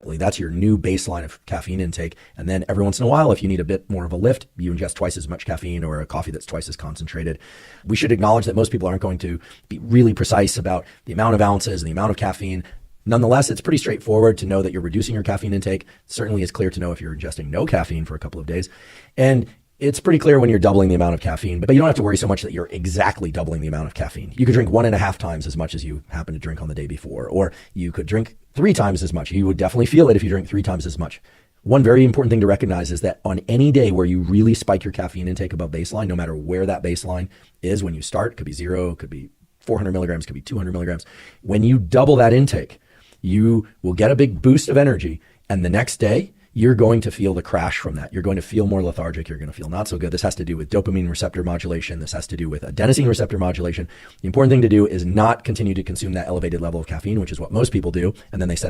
moderately. That's your new baseline of caffeine intake. And then every once in a while, if you need a bit more of a lift, you ingest twice as much caffeine or a coffee that's twice as concentrated. We should acknowledge that most people aren't going to be really precise about the amount of ounces and the amount of caffeine. Nonetheless, it's pretty straightforward to know that you're reducing your caffeine intake. Certainly it's clear to know if you're ingesting no caffeine for a couple of days. And it's pretty clear when you're doubling the amount of caffeine, but you don't have to worry so much that you're exactly doubling the amount of caffeine. You could drink 1.5 times as much as you happen to drink on the day before, or you could drink 3 times as much. You would definitely feel it if you drink 3 times as much. One very important thing to recognize is that on any day where you really spike your caffeine intake above baseline, no matter where that baseline is when you start, could be 0, could be 400 milligrams, could be 200 milligrams. When you double that intake, you will get a big boost of energy. And the next day, you're going to feel the crash from that. You're going to feel more lethargic. You're going to feel not so good. This has to do with dopamine receptor modulation. This has to do with adenosine receptor modulation. The important thing to do is not continue to consume that elevated level of caffeine, which is what most people do. And then they set a